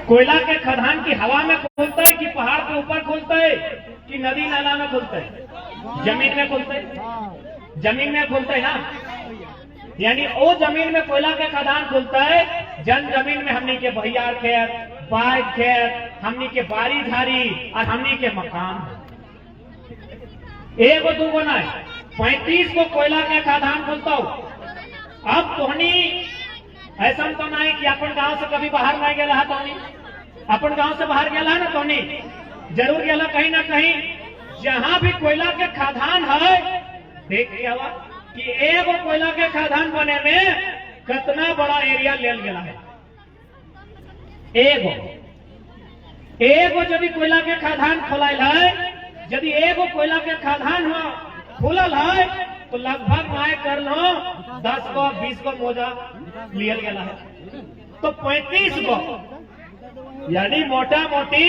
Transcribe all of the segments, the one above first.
कोयला के खदान की हवा में खुलता है कि पहाड़ के ऊपर खुलता है कि नदी नाला में खुलता है? जमीन में खुलता है, जमीन में खुलता है ना। यानी वो जमीन में कोयला के खदान खुलता है, जन जमीन में हमने के भैया खेत, बाग खेत, हमने के बारी झाड़ी और हमने के मकान। एगो दूगो ना 35 को कोयला के खदान खुलता हो। अब तोहनी ऐसा तो नहीं कि अपन गांव से कभी बाहर नहीं गया तो नहीं, अपन गांव से बाहर गया ना तो नहीं, जरूर गया कहीं ना कहीं। जहां भी कोयला के खदान है, देख लिया कि एगो कोयला के खदान बने में कितना बड़ा एरिया ले गया है। एगो यदि कोयला के खदान खोलाइल है, यदि एगो कोयला के खदान खुलल है तो लगभग माय कर लो 10 को 20 को मौजा लियल गया है। तो 35 को यानी मोटा मोटी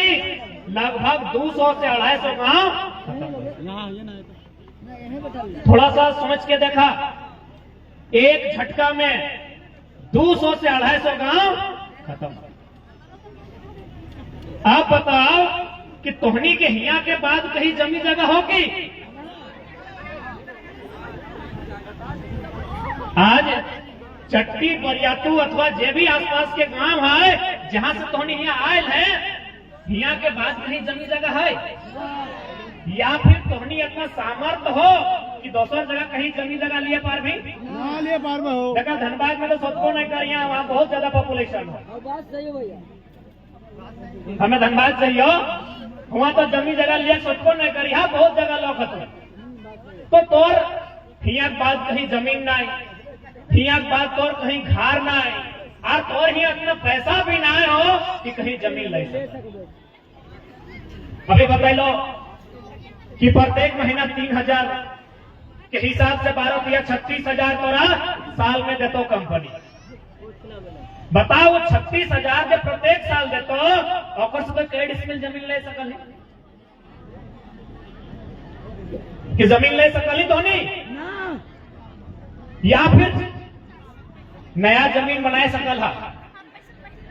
लगभग 200 से 250 गांव। थोड़ा सा समझ के देखा, एक झटका में 200 से 250 गांव खत्म। आप बताओ कि तोहनी के हिया के बाद कहीं जमी जगह होगी? आज चट्टी बरियातू अथवा जे भी आसपास के गांव है जहां से तोहनी यहाँ आयल है, यहाँ के बाद कहीं जमी जगह है? या फिर तोहनी इतना सामर्थ्य हो कि दूसरा जगह कहीं जमी जगह लिए पार भी ना लिए पार में हो? देखा धनबाद में तो सबको नहीं कर, यहाँ वहाँ बहुत ज्यादा पॉपुलेशन हो। बात सही हो भैया, हमें धनबाद सही हो, वहाँ तो जमी जगह लिया सबको नहीं कर, यहाँ बहुत जगह लौकत। तो तोर हिया के बाद कहीं जमीन नहीं, हिया के बाद तोर कहीं घर नहीं, और तोर ही अपना पैसा भी ना हो कि कहीं जमीन ले सके। अभी बतैलो कि प्रत्येक महीना 3000 के हिसाब से 12 या 36,000 तोरा साल में देतो कंपनी। बताओ 36,000 जब प्रत्येक साल देतो, और से कई डिसमिल जमीन ले सकल कि जमीन ले सकल तो नहीं, या फिर नया जमीन बनाए सकल है,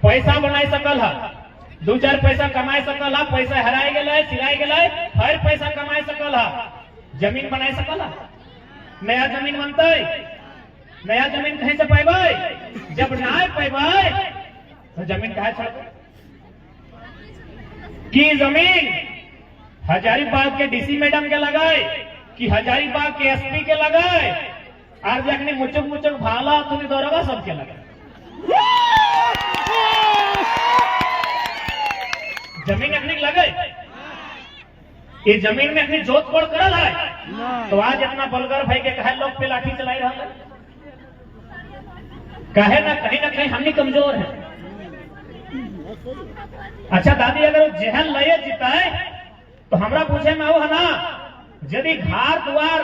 पैसा बनाए सकल है, 2-4 पैसा कमाए सकल है, पैसा हराए गए सिराए गए हर पैसा कमाए सकल है, जमीन बनाए सकल है। नया जमीन बनता है, नया जमीन कहीं से पैबे? जब ना पैबे तो जमीन कहा छोड़ कि जमीन हजारीबाग के डीसी मैडम के लगाए कि हजारीबाग के एसपी के लगाए, और जखनी मुचुक मुचुक भाला तुम्हें दौड़वा सबके लगाए। जमीन अखनी लगे, ये जमीन में अपनी जोत तोड़ करल है, तो आज इतना बलगर भाई के कहे लोग पे लाठी चलाई रहा है, कहे ना कहीं हमनी कमजोर है। अच्छा दादी, अगर जहल लये जीता है तो हमरा पूछे में वो है ना, यदि घर द्वार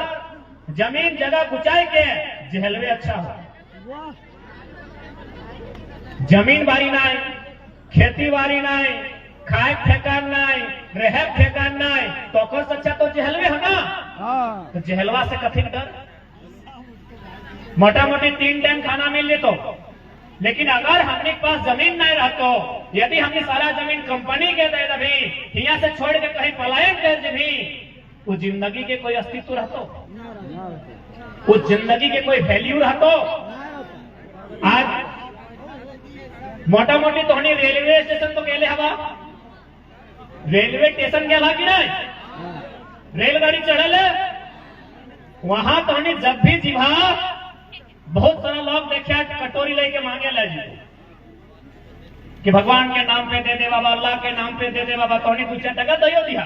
जमीन जगह गुचाए के जहलवे अच्छा हो, जमीन बारी नहीं, खेती बारी नहीं, खाए ठेकान नहीं, रहे ठेकान नहीं, तो कौन अच्छा तो जहलवे है ना। तो जहलवा से कथी डर? मोटा मोटी 3 टाइम खाना मिल ले तो, लेकिन अगर हमने पास जमीन नहीं रहतो, यदि हमने सारा जमीन कंपनी के दे दभी, यहाँ से छोड़ के कहीं पलायन कर दभी, वो जिंदगी के कोई अस्तित्व रहतो? वो जिंदगी के कोई वैल्यू रहतो? आज मोटा मोटी तो रेलवे स्टेशन तो गेले हवा, रेलवे स्टेशन गया कि नहीं, रेलगाड़ी चढ़ल वहां तो जब भी जीवा बहुत सारा लोग देखा कटोरी लेके मांगे ले जी कि भगवान के नाम पे दे दे बाबा, अल्लाह के नाम पे दे दे बाबा, तो 2-4 टका दयो दिया।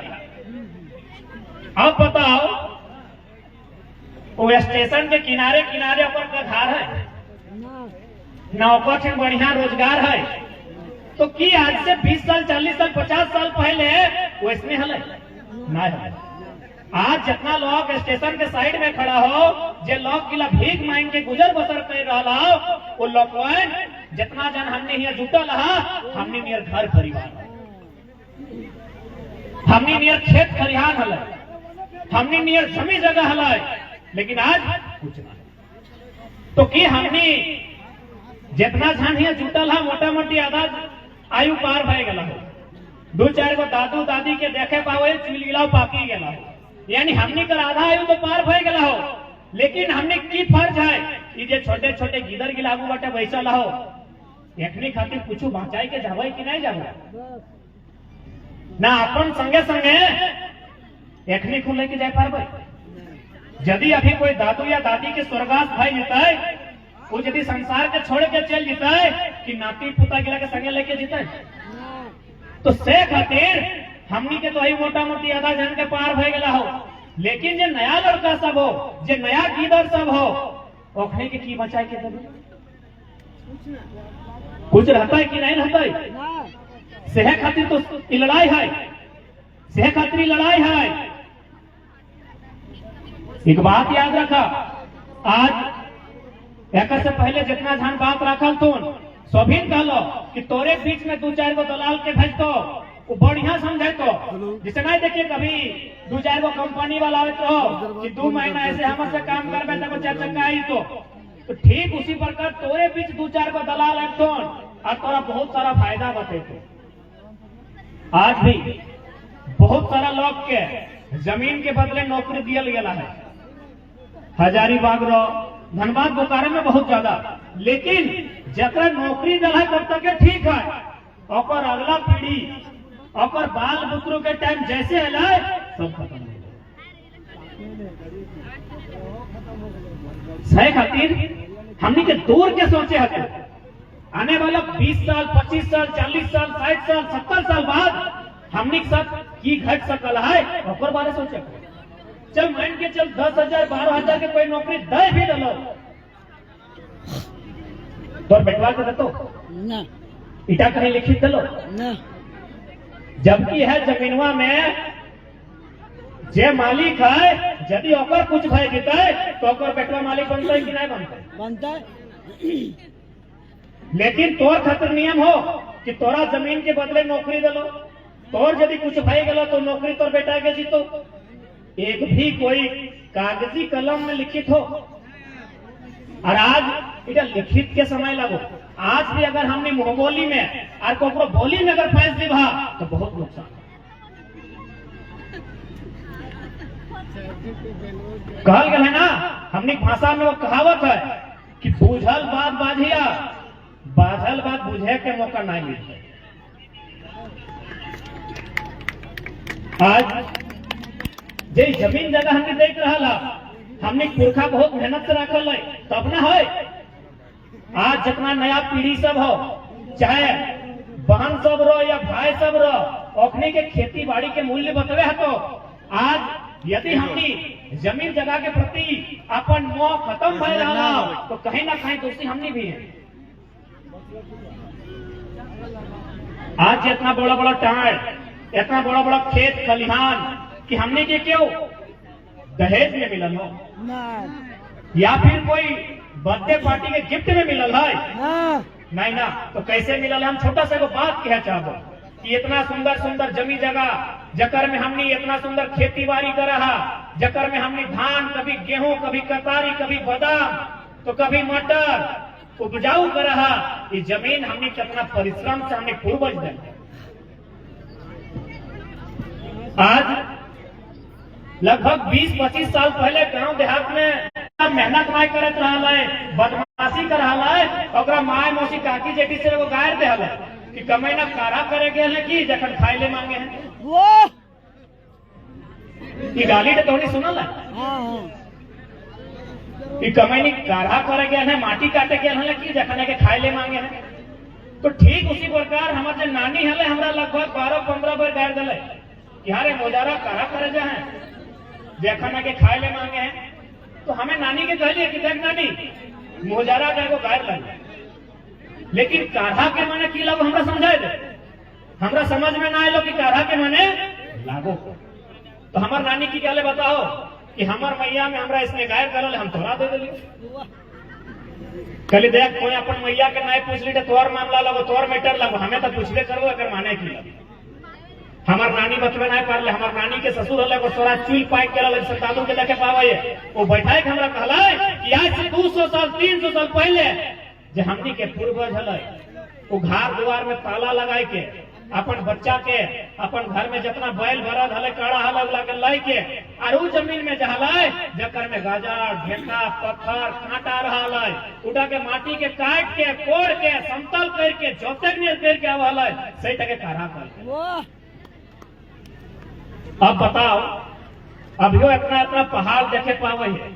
अब बताओ वो स्टेशन के किनारे किनारे ऊपर का घर है, नौकर से बढ़िया रोजगार है, तो की आज से 20 साल 40 साल 50 साल पहले वो इसमें हल नहीं। आज जितना लोग स्टेशन के साइड में खड़ा हो, जे लोग किला भीख मांग के गुजर बसर कर रहा हो, वो लोग जितना जन हमने यहाँ जुटल है, हमने नियर घर परिवार, हमने नियर खेत खरिहान हल, हमने नियर जमी जगह हल, लेकिन आज कुछ नहीं। तो की हमने जितना जन यहाँ जुटल है, मोटा मोटी आधा आयु पार भय गला हो, 2-4 गो दादू दादी के देखे पावे चिलगिलाव पाकी गला हो, यानी हमनी कर आधा आयु तो पार भय गला हो। लेकिन हमने की फर्ज है कि जे छोटे छोटे गिदर गिलागू बटे बैसल हो, एकनी खातिर कुछ बचाई के जावे कि नहीं जावे ना, अपन संगे संगे एकनी को लेके जाए पारबे। यदि अभी कोई दादू या दादी के स्वर्गवास भाई जीता है, वो यदि संसार के छोड़ के चल जीता है कि नाती पुता गिला के संगे लेके जीता है, तो से खातिर हमनी के तो आई मोटा मोटी आधा जन के पार भय गला हो। लेकिन जे नया लड़का सब हो, जे नया गिदर सब हो, ओखने के की बचाए के देबे, कुछ रहता है कि नहीं रहता है। सेह खातिर तो लड़ाई है, सेह खातिर लड़ाई है। एक बात याद रखा, आज एक से पहले जितना झन बात रखल तुम सभी कहलो कि तोरे बीच में 2-4 गो दलाल के भेज दो, वो बढ़िया समझे तो जिसे नहीं देखिए कभी 2-4 गो कंपनी वाला आवे तो कि 2 महीना ऐसे हमसे काम करबे तो 4 चक्का आई तो ठीक उसी प्रकार तोरे बीच 2-4 गो दलाल है तो और तोरा बहुत सारा फायदा बते। तो आज भी बहुत सारा लोग के जमीन के बदले नौकरी दियल गया है, हजारीबाग रो धनबाद बोकारो में बहुत ज्यादा। लेकिन जकरा नौकरी दिला है तब तक ठीक है, और अगला पीढ़ी और बाल बुतरू के टाइम जैसे है सब खत्म हो गए। खातिर हमने के दूर के सोचे हते, आने वाला 20 साल 25 साल 40 साल 60 साल 70 साल बाद हमने के साथ की घट सकल है और बारे सोचे। चल मान के चल 10,000 12,000 के कोई नौकरी दे भी दलो तो बैठवा के दो ना, इटा कहीं लिखित दलो ना। जबकि है जमीनवा में जे मालिक है, यदि ओकर कुछ भय जीता है तो ओकर बेटवा मालिक बनता है कि नहीं बनता है। लेकिन तोर खातिर नियम हो कि तोरा जमीन के बदले नौकरी दलो, तोर यदि कुछ भय गलो तो नौकरी तोर बेटा के जीतो। एक भी कोई कागजी कलम में लिखित हो, और आज इधर लिखित के समय लगो, आज भी अगर हमने मुंह बोली में और कोकरो बोली में अगर फैस दिभा तो बहुत नुकसान। कहल गया है ना, हमने भाषा में वो कहावत है कि बूझल बात बाझिया, बाझल बात बुझे के मौका नहीं मिलता। आज जे जमीन जगह हमने देख रहा, हमने पुरखा बहुत मेहनत से रखल है तब ना है। आज जितना नया पीढ़ी सब हो, चाहे बहन सब रो या भाई सब रो, ओखने के खेती बाड़ी के मूल्य बतवे है। तो आज यदि हमने जमीन जगह के प्रति अपन मोह खत्म भय रहा तो कहीं ना कहीं दोस्ती हमने भी है। आज इतना बड़ा बड़ा टाड़, इतना बड़ा बड़ा खेत खलिहान कि हमने के क्यों दहेज में मिलल हो या फिर कोई बर्थडे पार्टी के गिफ्ट में मिलल है नहीं ना, तो कैसे मिलल है। हम छोटा सा को बात कह चाहते कि इतना सुंदर सुंदर जमी जगह जकर में हमने इतना सुंदर खेती बाड़ी कर रहा, जकर में हमने धान, कभी गेहूं, कभी कतारी, कभी बादाम, तो कभी मटर उपजाऊ कर रहा। ये जमीन हमने कितना परिश्रम से हमने पूर्वज दे। आज लगभग 20-25 साल पहले गांव देहात में मेहनत नहीं करत रहा है, बदमाशी कर रहा है, और माय मौसी काकी जेठी से वो गायर दे है कि कमाई ना कारा करे गए कि जखन खाए ले मांगे हैं वो ये गाली तो नहीं सुनल है कि कमाई नहीं कारा करे गए हैं, माटी काटे गए हैं कि जखन के खाए ले मांगे हैं। तो ठीक उसी प्रकार हमारे नानी हले हमरा लगभग 12-15 बार गायर दिले कि हाँ रे मोजारा कारा करे जा है, जखन के खाए ले मांगे हैं। तो हमें नानी के कहलिए कि देख नानी मोजारा का एगो गायर लगे, लेकिन काढ़ा के माने की लागो हमरा समझाए दे, हमरा समझ में ना आयो कि काढ़ा के माने लागो। तो हमार नानी की कहले बताओ कि हमार मैया में हमरा इसने गायर करल, हम तोरा दे दिली। कहली देख कोई अपन मैया के नहीं पूछ ली तो तोर मामला लगो, तोर मैटर लगो, हमें तो पूछले करबो अगर माने की लगो। हमार नानी बतवे नहीं पारले, हमार नानी के ससुर हले को तोरा चूल पाइक के लगे दादू के देखे पावे, वो बैठाए के हमरा कहला कि आज से 200 साल 300 साल पहले जे हमनी के पूर्वज हले वो घर द्वार में ताला लगाए के अपन बच्चा के अपन घर में जितना बैल बरद हले काड़ा हल लगे लाई के और उ जमीन में जहलाए जकर में गाजर ढेका पत्थर कांटा रहा है उठा के माटी के काट के कोड़ के समतल करके जोतक नियर करके आवल है सही टके कारा कर। अब बताओ अब यो इतना इतना पहाड़ देखे पावे है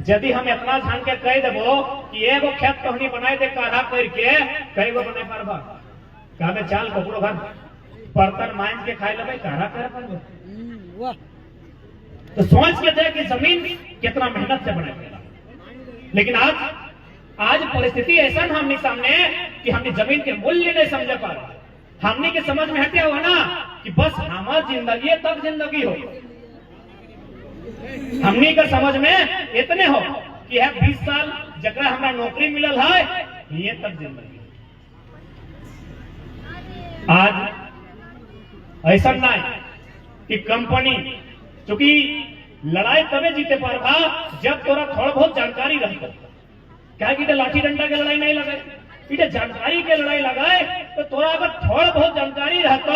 यदि हम इतना ध्यान के कह देबो कि एगो खेत कहनी बनाए दे काढ़ा करके कई गो बने पारबा कहबे चाल ककरो घर बर्तन मांज के खाए लेबे काढ़ा करे पारबे। तो सोच के देख कि जमीन कितना मेहनत से बनाएगा। लेकिन आज परिस्थिति ऐसा है हमने सामने कि हमने जमीन के मूल्य नहीं समझ पा रहे। हमने के समझ में हटे हुआ ना कि बस हमारी जिंदगी तक जिंदगी हो, हमने का समझ में इतने हो कि है 20 साल जगह हमारा नौकरी मिलल है ये तक जिंदगी। आज ऐसा नहीं कि कंपनी क्योंकि लड़ाई तबे जीते पारबा जब तोरा थोड़ा बहुत जानकारी रहता। क्या कि लाठी डंडा के लड़ाई नहीं लगाए, इधर जानकारी के लड़ाई लगाए तो तोरा अगर थोड़ा बहुत जानकारी रहता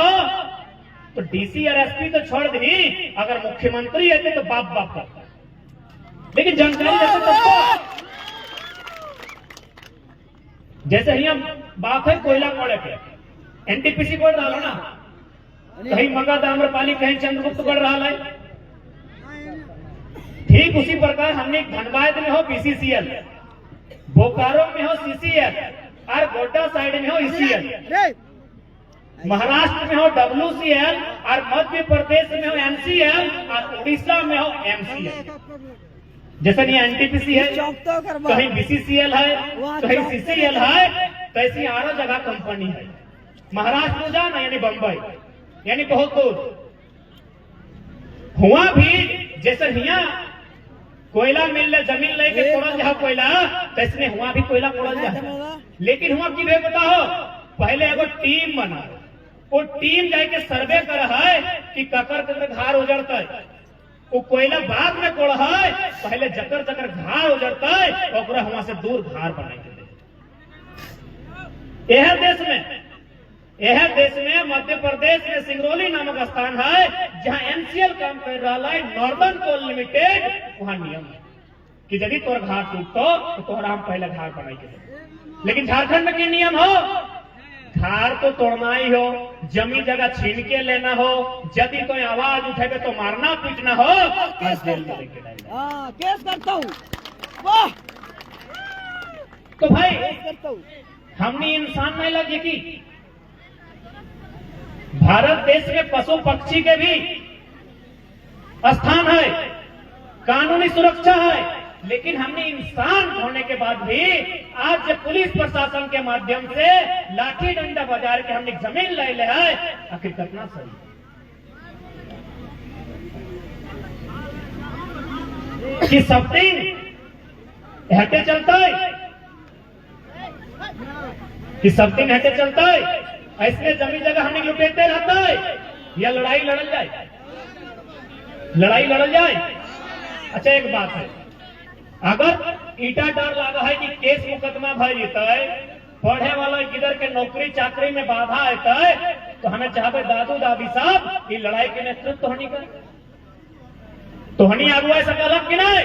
तो डीसी और एसपी तो छोड़ दी, अगर मुख्यमंत्री रहते तो बाप बाप करता। लेकिन जानकारी रहते तो जैसे ही हम बात है कोयला कोड़े के एनटीपीसी कोड डालो ना, कहीं मगध आम्रपाली कहीं चंद्रगुप्त कोड रहा है। ठीक उसी प्रकार हमने धनबाद में हो बीसीसीएल, बोकारो में हो सीसीएल और गोड्डा साइड में हो ईसीएल, महाराष्ट्र में हो डब्ल्यूसीएल और मध्य प्रदेश में हो एमसीएल और उड़ीसा में हो एमसीएल। जैसे ये एनटीपीसी है, कहीं बीसीसीएल है, कहीं सीसीएल है, कैसी 8 जगह कंपनी है। महाराष्ट्र में जाना यानी बंबई, यानी बहुत दूर हुआ भी। जैसे यहाँ कोयला मिल ले जमीन लेके कोड़ल जा कोयला, तैसने हुआ भी कोयला कोड़ल जा। लेकिन हुआ की वे बताओ, पहले एगो टीम बना, वो टीम जाके सर्वे कर है कि ककर ककर घार उजड़ता है, वो कोयला बाद में कोड़ है, पहले जकर जकर घार उजड़ता है और वहां से दूर घार बनाए। यह देश में मध्य प्रदेश में सिंगरौली नामक स्थान है जहां एमसीएल काम कर रहा है, नॉर्दर्न कोल लिमिटेड। वहां नियम है कि यदि तोर घाट टूटतो तो तोहरा हम पहले घाट बनाई के। लेकिन झारखंड में क्या नियम हो, घाट तो तोड़ना ही हो, जमीन जगह छीन के लेना हो, यदि कोई आवाज उठेगा तो मारना पीटना हो, जेल में लेके जाएगा। केस करता हूँ। वाह, तो भाई करता हूँ। हमने इंसान नहीं लगे कि भारत देश में पशु पक्षी के भी स्थान है, कानूनी सुरक्षा है, लेकिन हमने इंसान होने के बाद भी आज जब पुलिस प्रशासन के माध्यम से लाठी डंडा बाजार के हमने जमीन ले ले है, आखिर कितना सही कि सब दिन हटे चलता है, कि सब दिन हटे चलता है। ऐसे जमीन जगह हमने लुटेते रहता है या लड़ाई लड़ल जाए, लड़ाई लड़ल जाए। अच्छा एक बात है, अगर ईटा डर लगा है कि केस मुकदमा भर जेता है, पढ़े वाला किधर के नौकरी चाकरी में बाधा आता है, तो हमें चाहे दादू दादी साहब ये लड़ाई के नेतृत्व होनी का तो हनी अगुआ सब अलग की नहीं,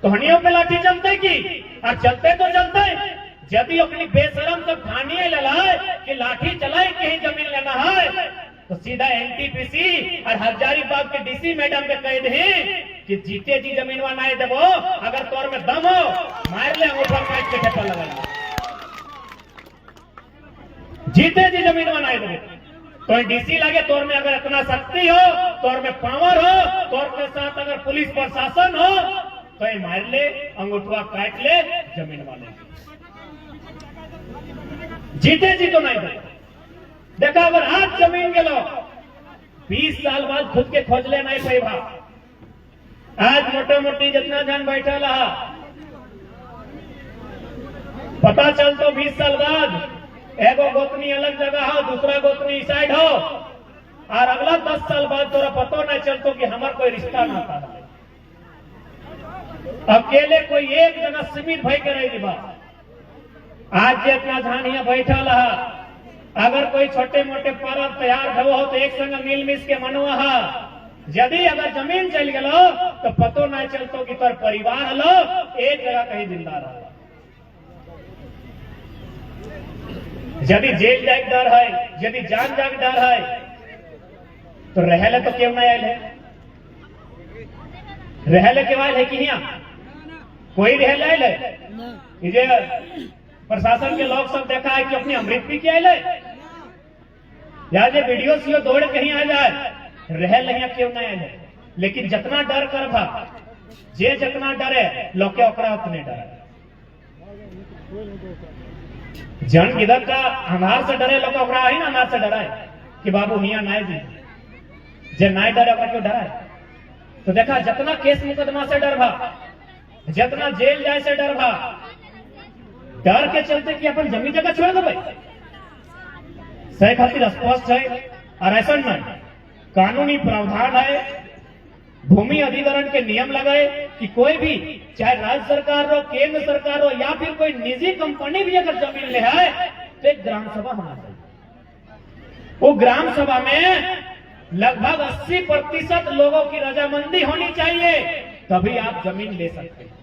तो हनियों पे लाठी चलते की और चलते तो चलते। यदि अपनी बेशरम सब ठानिए ललाए कि लाठी चलाए कहीं जमीन लेना है तो सीधा एनटीपीसी और हजारीबाग के डीसी मैडम पे कह दे कि जीते जी जमीन नहीं देवो, अगर तोर में दम हो मार ले ऊपर काट के ठेपा लगा, जीते जी जमीन नहीं देवो। तो डीसी लगे तोर में अगर इतना शक्ति हो, तोर में पावर हो, तोर के साथ अगर पुलिस प्रशासन हो तो मार ले, अंगूठा काट ले, जमीन वाले जीते जी तो नहीं दे। देखा अगर आज जमीन के लो 20 साल बाद खुद के खोज ले नहीं पैबा। आज मोटे मोटी जितना जन बैठा रहा पता चल तो 20 साल बाद एगो गोतनी अलग जगह हो, दूसरा गोतनी इस साइड हो, और अगला 10 साल बाद तोरा पता नहीं चलतो कि हमारा कोई रिश्ता ना था। अकेले कोई एक जगह सीमित भाई के रही बात आज जितना धान यहाँ बैठल है, अगर कोई छोटे मोटे पर्व तैयार हो तो एक संग मिल मिस के मनुआ है। यदि अगर जमीन चल गलो तो पतो नहीं चलतो कि तोर परिवार हलो एक जगह कहीं जिंदा रहो। यदि जेल जाए डर है, यदि जान जाग डर है, तो रहले तो क्यों नहीं आयल है? रहले के आयल है कि यहाँ कोई रहले आयल है? ये प्रशासन के लोग सब देखा है कि अपनी अमृत पी के आये या जे वीडियो सीओ दौड़ कहीं आ जाए रह लिया क्यों नहीं आये। लेकिन जितना डर कर भा जे जितना डरे लोग ओकरा उतने डरे। जन इधर का अनार से डरे लोग ओकरा ही ना अनार से डराए कि बाबू हिया नाय दी जे नाय डरे ओकरा क्यों डराए। तो देखा जितना केस मुकदमा से डर भा, जितना जेल जाए से डर भा, डर के चलते कि अपन जमीन जगह छोड़ दो भाई सही खातिर स्पष्ट है। और ऐसा नहीं कानूनी प्रावधान है, भूमि अधिग्रहण के नियम लगाए कि कोई भी चाहे राज्य सरकार हो, केंद्र सरकार हो या फिर कोई निजी कंपनी भी अगर जमीन ले आए तो एक ग्राम सभा होना चाहिए। वो ग्राम सभा में लगभग 80% लोगों की रजामंदी होनी चाहिए, तभी आप जमीन ले सकते हैं।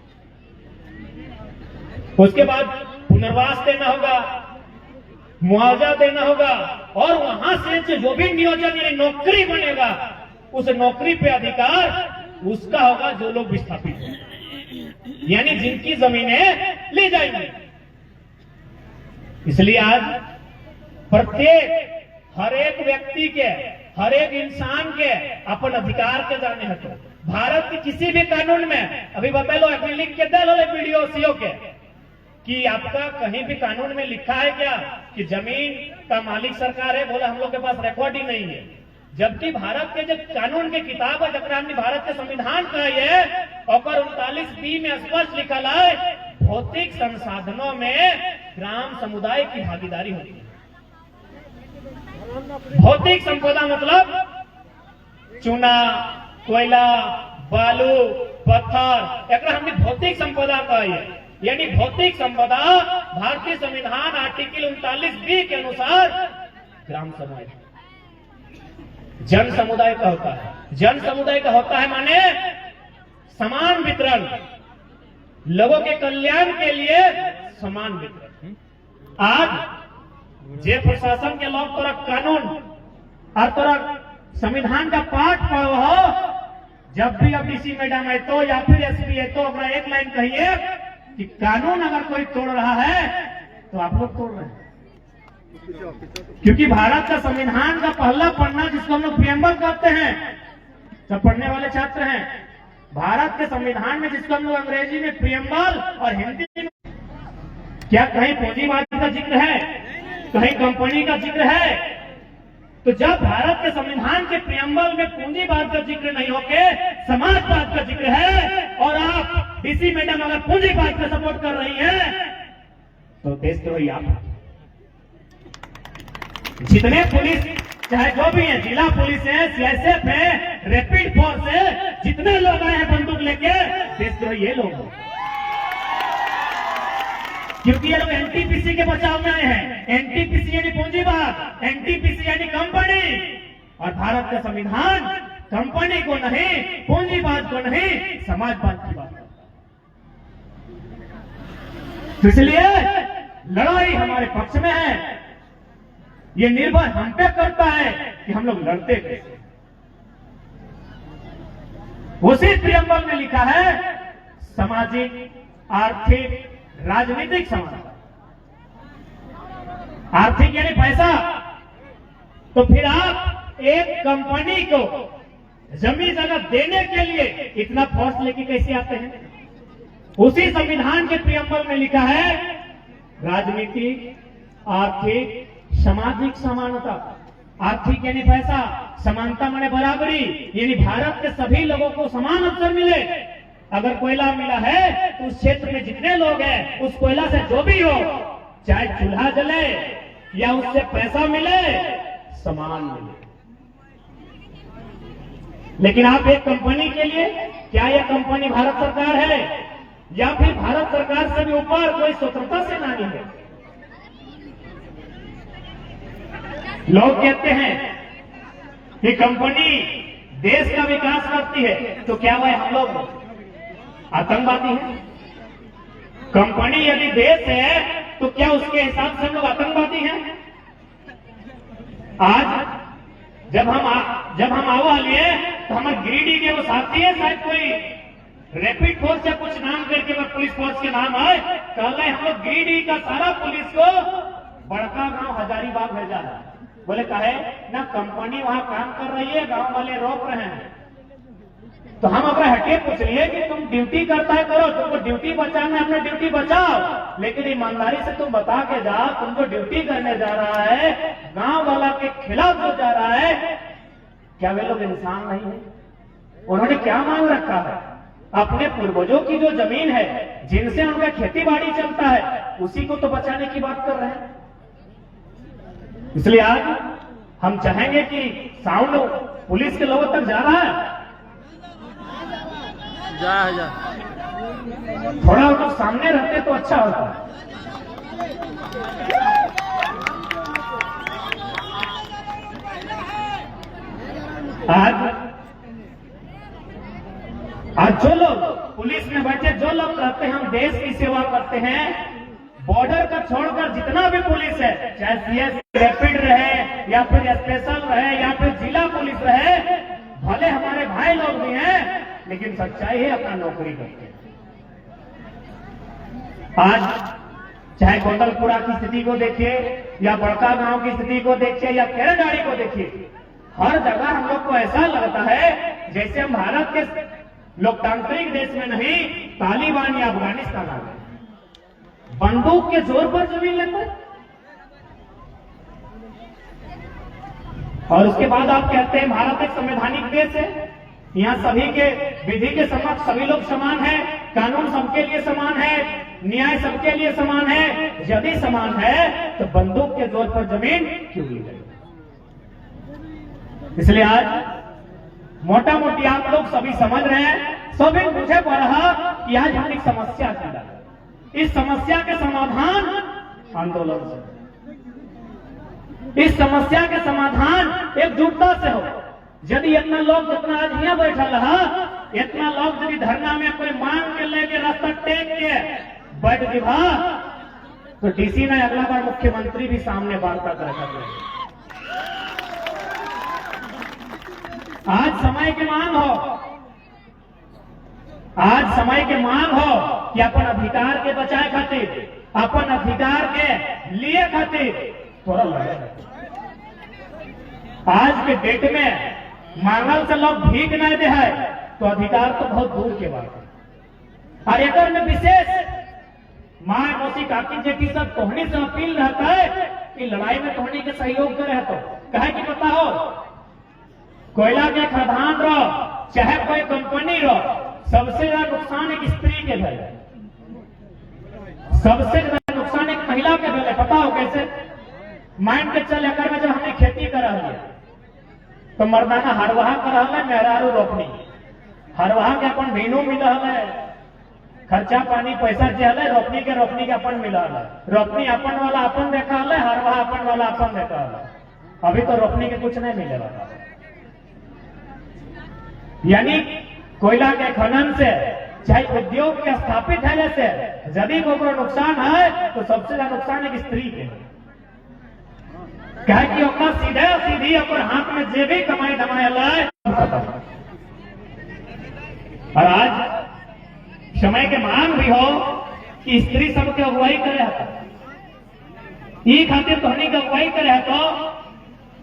उसके बाद पुनर्वास देना होगा, मुआवजा देना होगा, और वहां से जो भी नियोजन या नौकरी बनेगा उस नौकरी पे अधिकार उसका होगा जो लोग विस्थापित हैं, यानी जिनकी जमीनें ले जाएंगी। इसलिए आज प्रत्येक हर एक व्यक्ति के, हर एक इंसान के अपन अधिकार के जाने हैं। तो भारत के किसी भी कानून में अभी बता लो अपनी लिख के दे लो वीडियो सीओ के कि आपका कहीं भी कानून में लिखा है क्या कि जमीन का मालिक सरकार है? बोले हम लोग के पास रिकॉर्ड ही नहीं है। जबकि भारत के जो कानून के किताब है जरा हमने भारत के संविधान का है और 39B में स्पष्ट लिखा है भौतिक संसाधनों में ग्राम समुदाय की भागीदारी होती है। भौतिक संपदा मतलब चूना, कोयला, बालू, पत्थर, एक हमने भौतिक संपदा का है। यानी भौतिक संपदा भारतीय संविधान आर्टिकल 39B के अनुसार ग्राम समुदाय जन समुदाय का होता है। जन समुदाय का होता है माने समान वितरण, लोगों के कल्याण के लिए समान वितरण। आज जे प्रशासन के लोग तोरा कानून और तोरा संविधान का पाठ पढ़ो हो, जब भी अब डीसी मैडम है तो या फिर एसपी है तो एक लाइन कहिए कि कानून अगर कोई तोड़ रहा है तो आप लोग तोड़ रहे हैं। क्योंकि भारत का संविधान का पहला पन्ना जिसको हम लोग प्रियम्बल कहते हैं, सब पढ़ने वाले छात्र हैं, भारत के संविधान में जिसको हम लोग अंग्रेजी में प्रियम्बल और हिंदी में क्या कहीं पूंजीवाद का जिक्र है, कहीं कंपनी का जिक्र है? तो जब भारत के संविधान के प्रियम्बल में पूंजीवाद का जिक्र नहीं होके समाजवाद का जिक्र है और आप डीसी मैडम अगर पूंजीवाद का सपोर्ट कर रही हैं तो देशद्रोही आप। जितने पुलिस चाहे जो भी है, जिला पुलिस है, सीएसएफ है, रैपिड फोर्स है, जितने लोग आए हैं बंदूक लेके, देशद्रोही ये लोग हैं। क्योंकि ये लोग एनटीपीसी के बचाव में आए हैं। एनटीपीसी यानी पूंजीवाद, एनटीपीसी यानी कंपनी, और भारत का संविधान कंपनी को नहीं, पूंजीवाद को नहीं, समाजवाद की बात। तो इसलिए लड़ाई हमारे पक्ष में है। ये निर्भर हम पे करता है कि हम लोग लड़ते कैसे। उसी प्रियम्बल में लिखा है सामाजिक, आर्थिक, राजनीतिक समानता। आर्थिक यानी पैसा। तो फिर आप एक कंपनी को जमीन जगह देने के लिए इतना फोर्स लेके कैसे आते हैं? उसी संविधान के प्रियम्बल में लिखा है राजनीतिक, आर्थिक, सामाजिक समानता। आर्थिक यानी पैसा, समानता माने बराबरी, यानी भारत के सभी लोगों को समान अवसर मिले। अगर कोयला मिला है तो उस क्षेत्र में जितने लोग हैं उस कोयला से जो भी हो, चाहे चूल्हा जले या उससे पैसा मिले, समान मिले। लेकिन आप एक कंपनी के लिए, क्या यह कंपनी भारत सरकार है या फिर भारत सरकार से भी ऊपर कोई स्वतंत्रता सेनानी है? लोग कहते हैं कि कंपनी देश का विकास करती है, तो क्या वह हम लोग आतंकवादी हैं? कंपनी यदि देश है तो क्या उसके हिसाब से हम लोग आतंकवादी हैं? आज जब हम आवा लिए तो हमारे गिरिडीह के वो साथी है, शायद कोई रैपिड फोर्स या कुछ नाम करके पुलिस फोर्स के नाम है, कल हम लोग गिरिडीह का सारा पुलिस को बड़का गांव हजारीबाग भेजा है। बोले कहे ना कंपनी वहां काम कर रही है, गांव वाले रोक रहे हैं। तो हम अपने हटे पूछ लिए कि तुम ड्यूटी करता है करो, तुमको ड्यूटी बचाना है अपना ड्यूटी बचाओ, लेकिन ईमानदारी से तुम बता के जाओ तुमको ड्यूटी करने जा रहा है, गांव वाला के खिलाफ हो जा रहा है, क्या वे लोग इंसान नहीं है? उन्होंने क्या मांग रखा है? अपने पूर्वजों की जो जमीन है, जिनसे उनका खेती बाड़ी चलता है, उसी को तो बचाने की बात कर रहे हैं। इसलिए आज हम चाहेंगे कि साउंड पुलिस के लोगों तक जा रहा है, जा थोड़ा लोग सामने रहते तो अच्छा होता। आज जो लोग पुलिस में बैठे, जो लोग कहते हैं हम देश की सेवा करते हैं, बॉर्डर का छोड़कर जितना भी पुलिस है, चाहे सीएस रैपिड रहे या फिर स्पेशल रहे या फिर जिला पुलिस रहे, भले हमारे भाई लोग भी हैं, लेकिन सच्चाई है अपना नौकरी करते हैं। आज चाहे गोंडलपुरा की स्थिति को देखिए या बड़का गांव की स्थिति को देखिए या केरडाड़ी को देखिए, हर जगह हम लोग को ऐसा लगता है जैसे हम भारत के लोकतांत्रिक देश में नहीं, तालिबान या अफगानिस्तान आ गए, बंदूक के जोर पर जमीन लेते। और उसके बाद आप कहते हैं भारत एक संवैधानिक देश है, यहाँ सभी के विधि के समक्ष सभी लोग समान हैं, कानून सबके लिए समान है, न्याय सबके लिए समान है। यदि समान है तो बंदूक के जोर पर जमीन क्यों ली गई? इसलिए आज मोटा मोटी आप लोग सभी समझ रहे हैं, सभी मुझे पढ़ा कि आज हम एक समस्या की, इस समस्या के समाधान आंदोलन से, इस समस्या के समाधान एकजुटता से हो। यदि इतना लोग जितना आज यहाँ बैठा रहा, इतना लोग यदि धरना में कोई मांग के लेके रास्ता टेक के बैठ दिभा, तो डीसी ने अगला बार मुख्यमंत्री भी सामने वार्ता करेगा। आज समय की मांग हो, आज समय की मांग हो कि अपन अधिकार के बचाए खातिर, अपन अधिकार के लिए खातिर थोड़ा लड़े। आज के डेट में मांगल से लोग भीख नहीं दे है, तो अधिकार तो बहुत दूर के बात है। और एक में विशेष मां मौसी काकी जेठी सब तोहनी से अपील रहता है कि लड़ाई में तोहनी के सहयोग करे, तो कहे कि पता हो कोयला के खदान रहो चाहे कोई कंपनी रहो, सबसे ज्यादा नुकसान एक स्त्री के भेल, सबसे ज्यादा नुकसान एक महिला के भेल। पता हो कैसे? माइंड के चल अगर में जब हमने खेती करा है तो मर्दाना हरवाहा करा है, मेहरारू रोपनी, हरवाहा के अपन भेनू मिला है, खर्चा पानी पैसा चल है, रोपनी के अपन मिला है, रोपनी अपन वाला अपन देखा है, हरवाहा अपन वाला अपन देखा है। अभी तो रोपनी के कुछ नहीं मिले वाला। यानी कोयला के खनन से चाहे उद्योग के स्थापित है से यदि को नुकसान है तो सबसे ज्यादा नुकसान एक स्त्री के, क्या कि अपना सीधे सीधी अपन हाथ में जे भी कमाई धमाया लाए। और आज समय के मांग भी हो कि स्त्री सबके अगुवाई करे, ये खातिर तोहनी के अगुवाई करे तो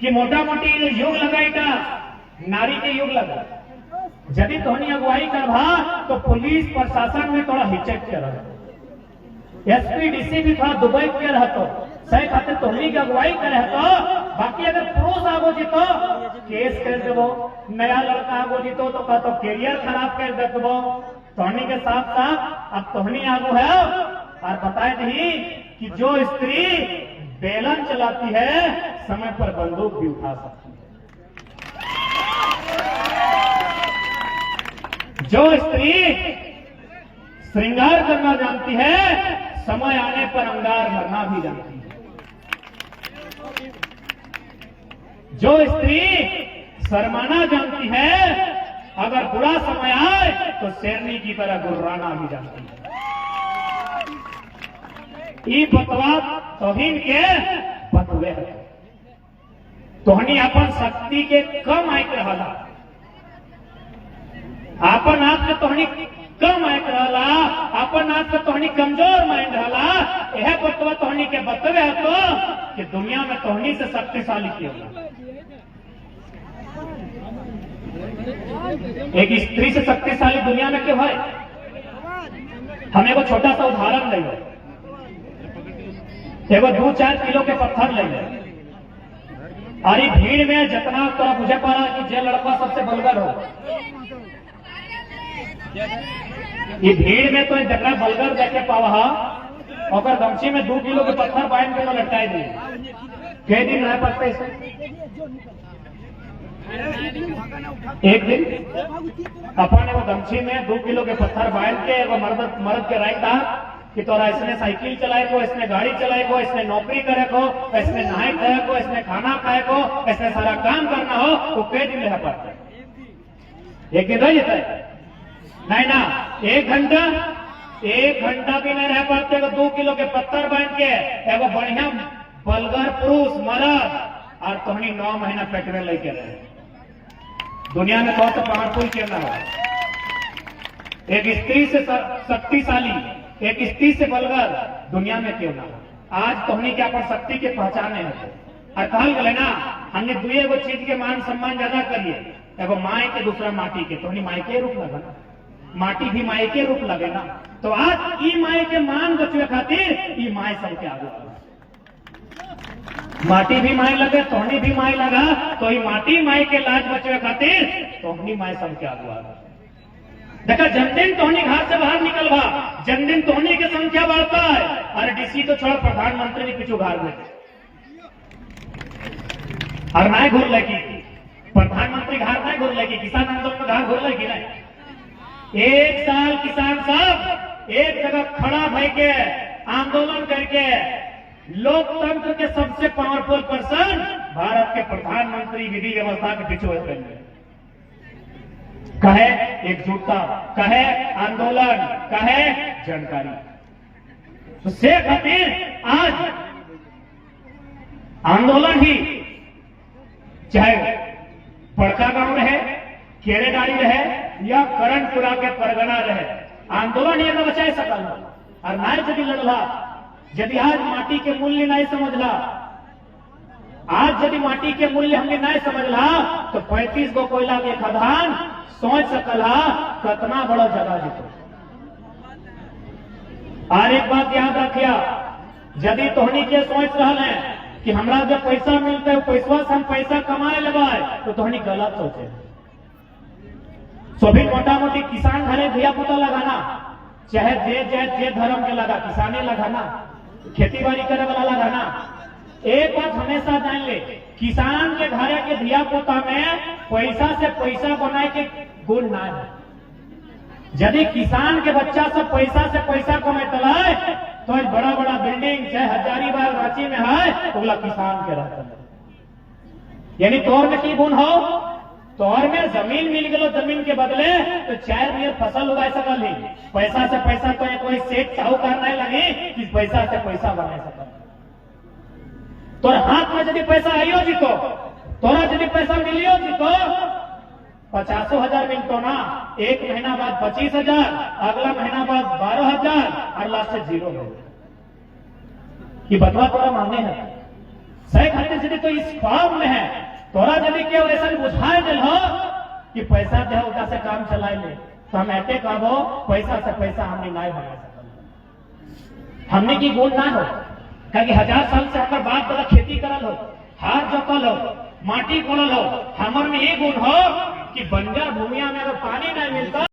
कि मोटा मोटी युग लगाएगा नारी के युग लगा। यदि तोहनी अगुवाई करवा तो पुलिस प्रशासन में थोड़ा हिचक के रहो, एसपी डीसी भी थोड़ा दुबई के रहतो, सही खातिर तोहनी की अगुवाई करे तो। बाकी अगर पुरुष आगो जीतो केस कर देवो, नया लड़का आगो जीतो तो कहतो कैरियर खराब कर देवो। तोहनी के साथ साथ अब तोहनी आगो है और बताए नहीं कि जो स्त्री बेलन चलाती है समय पर बंदूक भी उठा सकती है, जो स्त्री श्रृंगार करना जानती है समय आने पर अंगार भरना भी जानती है। जो स्त्री शर्माना जानती है, अगर बुरा समय आए तो शेरनी की तरह गुर्राना भी जानती है। ई बतवा तोहिन के बतवे तोहनी अपन शक्ति के कम आयक रहला, अपन आप से तोहनी कम आयक रहला, अपन आप से तोहनी कमजोर माइंड रहला। यह बतवा तोहनी के बतवे तो कि दुनिया में तोहनी से शक्तिशाली क्यों होला। एक स्त्री से शक्तिशाली दुनिया में क्यों है? हम एगो छोटा सा उदाहरण ले लो। एगो 2-4 किलो के पत्थर ले लो, और ये भीड़ में जितना तोरा बुझे पा रहा कि जे लड़का सबसे बलगर हो, ये भीड़ में तो जकरा बलगर देखे पावा और गमछी में 2 किलो के पत्थर बांध के लटकाए दी। कई दिन रह पाते एक दिन अपन एगो गमछी में 2 किलो के पत्थर बांध के एगो मर्द के राय था कि तोरा इसने साइकिल चलाए को, इसने गाड़ी चलाए को, इसने नौकरी करे को, इसने नहाए खाए को, इसने खाना खाए को, इसने सारा काम करना हो, वो कई दिन रह पाते? एक दिन रह जाता है? नहीं ना, 1 घंटा भी नहीं रह पाते। 2 किलो के पत्थर बांध के एगो बढ़िया बलगर पुरुष मर्द और तोहनी 9 महीना पेट्रोल लेके रहे। दुनिया में बहुत पावरफुल क्यों ना हो? एक स्त्री से शक्तिशाली, एक स्त्री से बलगर दुनिया में क्यों ना हो? आज तोहनी के अपन शक्ति के पहचाने है। और कहल गए ना, हमने 2 चीज के मान सम्मान ज्यादा करिए, एगो माए के, दूसरा माटी के। तोहनी माई के रूप लगे ना, माटी भी माई के रूप लगे ना। तो आज ई माई के मान बचवे खातिर ई माई सबके आगे, माटी भी माई लगे, तोहनी भी माई लगा, तो ही माटी माई के लाज बचवे खातिर तोहनी माई सबके आगे। देखा, जन्मदिन तोहनी घर से बाहर निकल बा, जन्मदिन तोहनी की संख्या बढ़ता है। अरे डीसी तो छोड़, प्रधानमंत्री भी पिछू घर में और नहीं घूर लगी, प्रधानमंत्री घर नहीं घूर लगी, किसान आंदोलन में घर घूर लगी नहीं। 1 साल किसान सब एक जगह खड़ा भय के आंदोलन करके लोकतंत्र के सबसे पावरफुल पर्सन भारत के प्रधानमंत्री विधि व्यवस्था के पीछे होते हैं। कहे एकजुटता, कहे आंदोलन, कहे जानकारी। तो से खातिर आज आंदोलन ही, चाहे पड़का गांव रहे, केरेडारी रहे या करणपुरा के परगना रहे, आंदोलन ये न बचाए सकल। और नाय यदि लड़ला, यदि आज माटी के मूल्य नहीं समझला, आज यदि माटी के मूल्य हमने नहीं समझला, तो 35 गो कोयला के खदान सोच सकला कितना बड़ा जगह जीतो। और एक बात याद रखिया, यदि तोहनी के सोच रहा है कि हमरा जब पैसा मिलता है पैसा से हम पैसा कमाए लगाए, तो तोहनी गलत सोचे। सभी मोटा मोटी किसान घरे धिया पुता लगाना, चाहे जे धर्म के लगा, किसाने लगाना, खेती बाड़ी करे वाला लगाना। एक बात हमेशा जान ले, किसान के घरे के धिया पुता में पैसा से पैसा बनाए के गुण ना है। यदि किसान के बच्चा सब पैसा से पैसा कमाता है, तो बड़ा बड़ा बिल्डिंग चाहे हजारीबाग रांची में है, तो बोला किसान के रहता है। यानी तोर में की गुण हो, तोर में जमीन मिल गलो, जमीन के बदले तो 4 बियर फसल उगा सकल ही। पैसा से पैसा तो कोई सेठ साहूकार नहीं लगे कि पैसा से पैसा बना सकल। तोर हाथ में यदि पैसा आइयो जीतो, तोरा यदि पैसा मिलियो जीतो, 50,000 मिलतो ना, 1 महीना बाद 25,000, अगला महीना बाद 12,000 और लास्ट से 0 हो। कि बदला तोरा मांगने है सही खातिर यदि तो इस फॉर्म में है, तोरा यदि केवल ऐसा बुझाए दिल हो कि पैसा दे उधर से काम चलाए ले, तो हम ऐसे कहबो पैसा से पैसा हमने नहीं बना सकल। हमने की गुण ना हो, क्योंकि 1000 साल से हमारे बाप दादा खेती करल हो, हाथ जोतल हो, माटी कोड़ल हो। हमारे में ये गुण हो कि बंजर भूमिया में अगर पानी नहीं मिलता